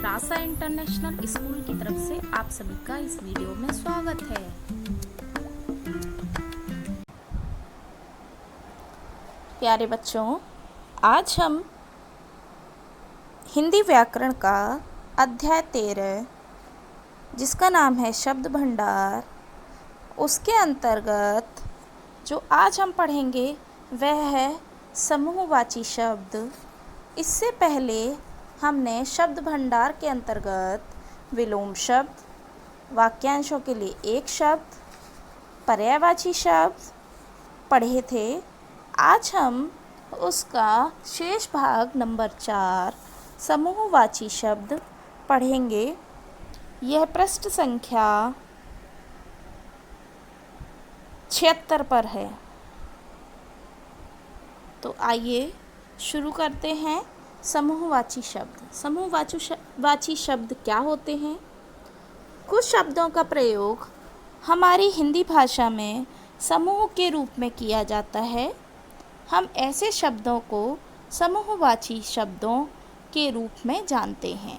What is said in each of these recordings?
रासा international school की तरफ से आप सभी का इस वीडियो में स्वागत है। प्यारे बच्चों, आज हम हिंदी व्याकरण का अध्याय 13 जिसका नाम है शब्द भंडार, उसके अंतर्गत जो आज हम पढ़ेंगे वह है समूहवाची शब्द। इससे पहले हमने शब्द भंडार के अंतर्गत विलोम शब्द, वाक्यांशों के लिए एक शब्द, पर्यायवाची शब्द पढ़े थे। आज हम उसका शेष भाग नंबर 4 समूहवाची शब्द पढ़ेंगे। यह पृष्ठ संख्या 76 पर है। तो आइए शुरू करते हैं। समूहवाची शब्द। समूहवाची शब्द क्या होते हैं? कुछ शब्दों का प्रयोग हमारी हिंदी भाषा में समूह के रूप में किया जाता है। हम ऐसे शब्दों को समूहवाची शब्दों के रूप में जानते हैं।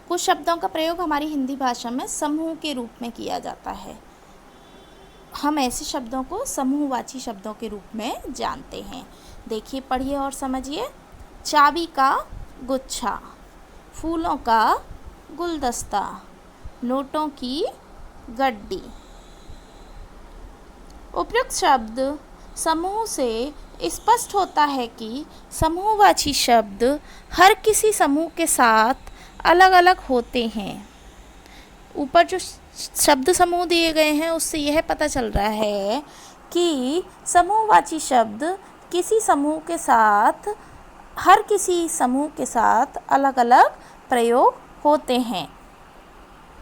कुछ शब्दों का प्रयोग हमारी हिंदी भाषा में समूह के रूप में किया जाता है। हम ऐसे शब्दों को समूहवाची शब्दों के रूप में जानते हैं। देखिए, पढ़िए और समझिए। चाबी का गुच्छा, फूलों का गुलदस्ता, नोटों की गड्डी। उपयुक्त शब्द समूह से स्पष्ट होता है कि समूहवाची शब्द हर किसी समूह के साथ अलग अलग होते हैं। ऊपर जो शब्द समूह दिए गए हैं उससे यह पता चल रहा है कि समूहवाची शब्द किसी समूह के साथ, हर किसी समूह के साथ अलग अलग प्रयोग होते हैं।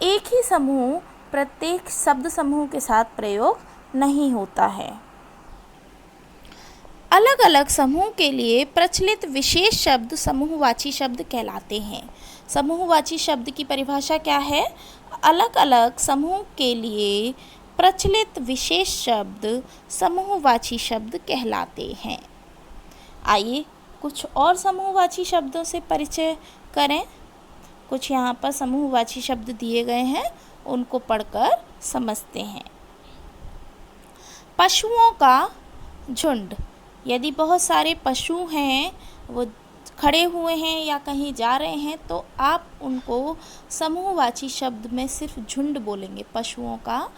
एक ही समूह प्रत्येक शब्द समूह के साथ प्रयोग नहीं होता है। अलग अलग समूह के लिए प्रचलित विशेष शब्द समूहवाची शब्द कहलाते हैं। समूहवाची शब्द की परिभाषा क्या है? अलग अलग समूह के लिए प्रचलित विशेष शब्द समूहवाची शब्द कहलाते हैं। आइए कुछ और समूहवाची शब्दों से परिचय करें। कुछ यहाँ पर समूहवाची शब्द दिए गए हैं, उनको पढ़कर समझते हैं। पशुओं का झुंड। यदि बहुत सारे पशु हैं, वो खड़े हुए हैं या कहीं जा रहे हैं, तो आप उनको समूहवाची शब्द में सिर्फ झुंड बोलेंगे। पशुओं का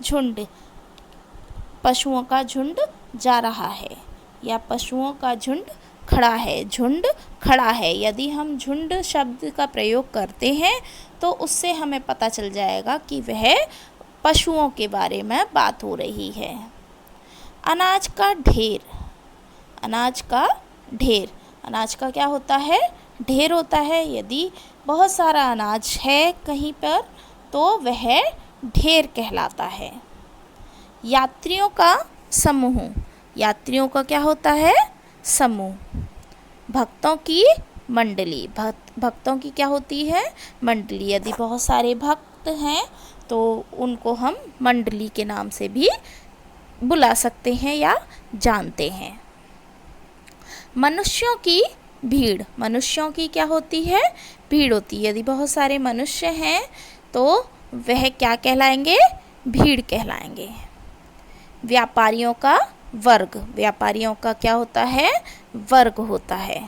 झुंड, पशुओं का झुंड जा रहा है, या पशुओं का झुंड खड़ा है, झुंड खड़ा है। यदि हम झुंड शब्द का प्रयोग करते हैं तो उससे हमें पता चल जाएगा कि वह पशुओं के बारे में बात हो रही है। अनाज का ढेर। अनाज का ढेर, अनाज का क्या होता है? ढेर होता है। यदि बहुत सारा अनाज है कहीं पर तो वह ढेर कहलाता है। यात्रियों का समूह। यात्रियों का क्या होता है? समूह। भक्तों की मंडली। भक्तों की क्या होती है? मंडली। यदि बहुत सारे भक्त हैं तो उनको हम मंडली के नाम से भी बुला सकते हैं या जानते हैं। मनुष्यों की भीड़। मनुष्यों की क्या होती है? भीड़ होती है। यदि बहुत सारे मनुष्य हैं तो वह क्या कहलाएंगे? भीड़ कहलाएंगे। व्यापारियों का वर्ग। व्यापारियों का क्या होता है? वर्ग होता है।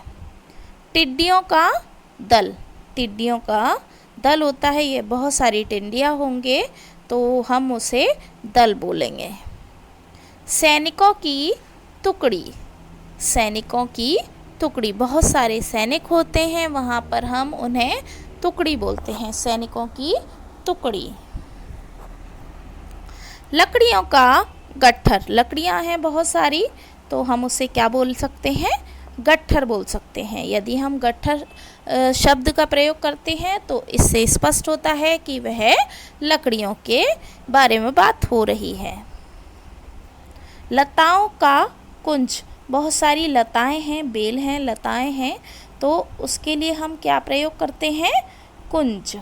टिड्डियों का दल। टिड्डियों का दल होता है। ये बहुत सारी टिड्डियाँ होंगे तो हम उसे दल बोलेंगे। सैनिकों की टुकड़ी। सैनिकों की टुकड़ी। बहुत सारे सैनिक होते हैं, वहाँ पर हम उन्हें टुकड़ी बोलते हैं। सैनिकों की टुकड़ी। लकड़ियों का गट्ठर। लकड़ियाँ हैं बहुत सारी तो हम उसे क्या बोल सकते हैं? गट्ठर बोल सकते हैं। यदि हम गट्ठर शब्द का प्रयोग करते हैं तो इससे स्पष्ट होता है कि वह लकड़ियों के बारे में बात हो रही है। लताओं का कुंज। बहुत सारी लताएं हैं, बेल हैं, लताएं हैं, तो उसके लिए हम क्या प्रयोग करते हैं? कुंज।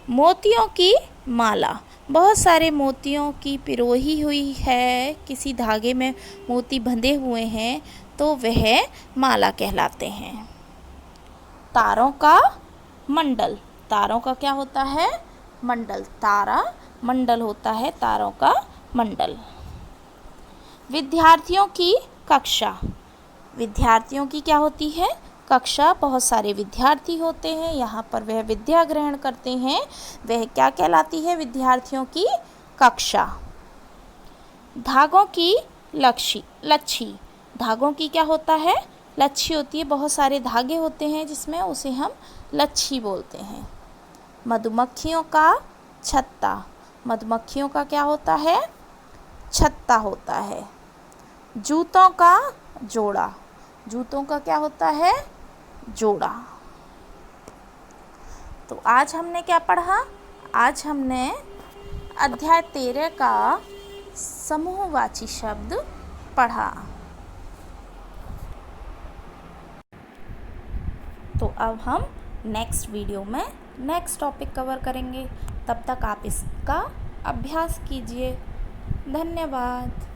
मोतियों की माला। बहुत सारे मोतियों की पिरोही हुई है, किसी धागे में मोती बंधे हुए हैं तो वह माला कहलाते हैं। तारों का मंडल। तारों का क्या होता है? मंडल। तारा मंडल होता है तारों का मंडल। विद्यार्थियों की कक्षा। विद्यार्थियों की क्या होती है? कक्षा। बहुत सारे विद्यार्थी होते हैं, यहाँ पर वह विद्या ग्रहण करते हैं, वह क्या कहलाती है? विद्यार्थियों की कक्षा। धागों की लच्छी। धागों की क्या होता है? लच्छी होती है। बहुत सारे धागे होते हैं जिसमें, उसे हम लच्छी बोलते हैं। मधुमक्खियों का छत्ता। मधुमक्खियों का क्या होता है? छत्ता होता है। जूतों का जोड़ा। जूतों का क्या होता है? जोड़ा। तो आज हमने क्या पढ़ा? आज हमने अध्याय 13 का समूहवाची शब्द पढ़ा। तो अब हम नेक्स्ट वीडियो में नेक्स्ट टॉपिक कवर करेंगे। तब तक आप इसका अभ्यास कीजिए। धन्यवाद।